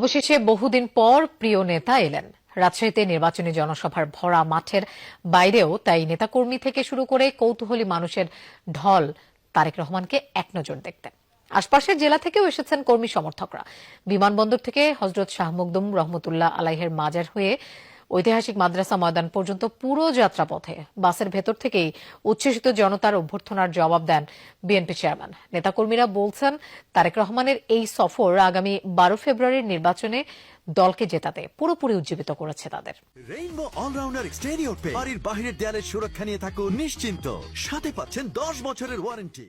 অবশেষে বহুদিন পর প্রিয় নেতা এলেন। রাজশাহীতে নির্বাচনী জনসভার ভরা মাঠের বাইরেও তাই নেতাকর্মী থেকে শুরু করে কৌতূহলী মানুষের ঢল তারেক রহমানকে এক নজর দেখতে। আশপাশের জেলা থেকেও এসেছেন কর্মী সমর্থকরা। বিমানবন্দর থেকে হযরত শাহ মখদুম রহমতুল্লাহ আলাইহের মাজার হয়ে ঐতিহাসিক মাদ্রাসা ময়দান পর্যন্ত পুরো যাত্রাপথে বাসের ভেতর থেকেই উচ্ছ্বসিত জনতার অভ্যর্থনার জবাব দেন বিএনপি চেয়ারম্যান। নেতাকর্মীরা বলছেন, তারেক রহমানের এই সফর আগামী 12 ফেব্রুয়ারির নির্বাচনে দলকে জেতাতে পুরোপুরি উজ্জীবিত করেছে তাদের। রেইনবো অলরাউন্ডার এক্সটেরিয়র পেইন্ট বাড়ির বাহিরের দেয়ালের সুরক্ষা নিয়ে থাকুন নিশ্চিন্ত, সাথে পাচ্ছেন 10 বছরের ওয়ারেন্টি।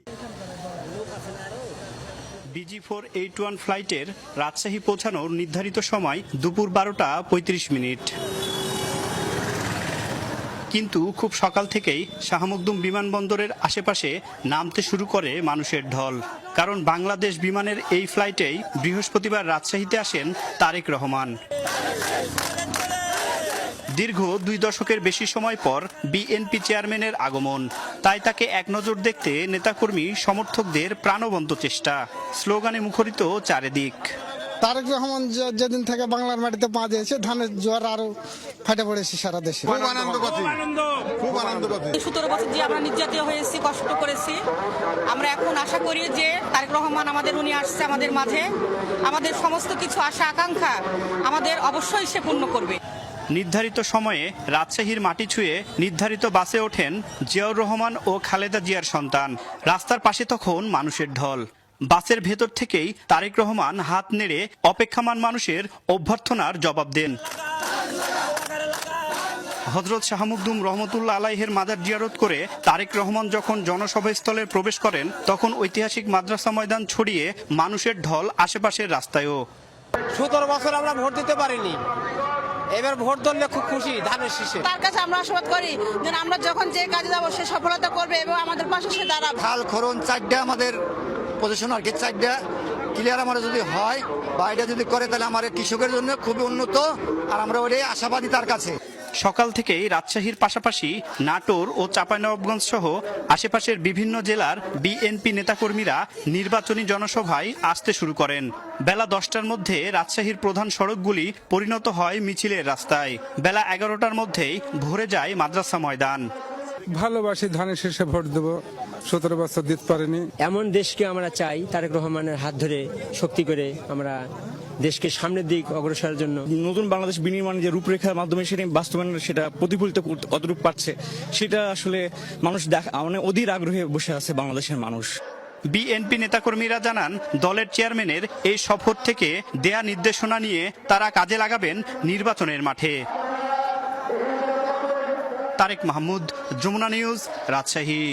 BG481 ফ্লাইটের রাজশাহী পৌঁছানোর নির্ধারিত সময় দুপুর 12টা 35 মিনিট। কিন্তু খুব সকাল থেকেই শাহ মখদুম বিমানবন্দরের আশেপাশে নামতে শুরু করে মানুষের ঢল। কারণ বাংলাদেশ বিমানের এই ফ্লাইটেই বৃহস্পতিবার রাজশাহীতে আসেন তারেক রহমান। দীর্ঘ 2 দশকের বেশি সময় পর বিএনপি চেয়ারম্যানের আগমন, তাই তাকে এক নজর দেখতে নেতাকর্মী সমর্থকদের প্রাণবন্ত চেষ্টা। স্লোগানে মুখরিত চারিদিক। তারেক রহমান যেদিন থেকে বাংলার মাটিতে পা দিয়েছে, ধানের জোয়ার আরো ফাটে পড়েছে সারা দেশে। খুব আনন্দ। 17 বছর যে আমরা নির্যাতিত হয়েছি, কষ্ট করেছি, আমরা এখন আশা করি যে তারেক রহমান উনি আসছে আমাদের মাঝে, আমাদের সমস্ত কিছু আশা আকাঙ্ক্ষা আমাদের অবশ্যই সে পূর্ণ করবে। নির্ধারিত সময়ে রাজশাহীর মাটি ছুঁয়ে নির্ধারিত বাসে ওঠেন জিয়াউর রহমান ও খালেদা জিয়ার সন্তান। রাস্তার পাশে তখন মানুষের ঢল। বাসের ভেতর থেকেই তারেক রহমান হাত নেড়ে অপেক্ষমান মানুষের অভ্যর্থনার জবাব দেন। হযরত শাহ মখদুম রহমতুল্লাহ আলাইহের মাজার জিয়ারত করে তারেক রহমান যখন জনসভাস্থলে প্রবেশ করেন, তখন ঐতিহাসিক মাদ্রাসা ময়দান ছড়িয়ে মানুষের ঢল আশেপাশের রাস্তায়ও। 17 বছর আমরা ভোট দিতে পারিনি, এবার ভোট ধরলে খুব খুশি ধানের শীষে। তার কাছে আমরা আশীর্বাদ করি যে আমরা যখন যে কাজে যাব সে সফলতা করবে এবং আমাদের পাশে সে দাঁড়াবে। খাল খরণ 4টা আমাদের পজিশন আর কি, 4টা ক্লিয়ার আমাদের যদি হয় বা এটা যদি করে, তাহলে আমাদের কৃষকের জন্য খুবই উন্নত, আর আমরা ওটাই আশাবাদী তার কাছে। সকাল থেকেই রাজশাহীর পাশাপাশি নাটোর ও চাঁপাইনবাবগঞ্জ সহ আশেপাশের বিভিন্ন জেলার বিএনপি নেতাকর্মীরা নির্বাচনী জনসভায় আসতে শুরু করেন। বেলা 10টার মধ্যে রাজশাহীর প্রধান সড়কগুলি পরিণত হয় মিছিলের রাস্তায়। বেলা 11টার মধ্যেই ভরে যায় মাদ্রাসা ময়দান। ভালোবাসি, ধানের শীষে ভোট দেবো, 17 বছর দিতে পারিনি। এমন দেশকে আমরা চাই তারেক রহমানের হাত ধরে শক্তি করে আমরা দেশকে সামনের দিক অগ্রসরের জন্য। নতুন বাংলাদেশ বিনির্মাণের যে রূপরেখার মাধ্যমে সেটা বাস্তবায়নের সেটা প্রতিফলিত কতটুক পাচ্ছে, সেটা আসলে মানুষ মানে অধীর আগ্রহে বসে আছে বাংলাদেশের মানুষ। বিএনপি নেতাকর্মীরা জানান, দলের চেয়ারম্যানের এই সফর থেকে দেয়া নির্দেশনা নিয়ে তারা কাজে লাগাবেন নির্বাচনের মাঠে। তারেক মাহমুদ, যমুনা নিউজ, রাজশাহী।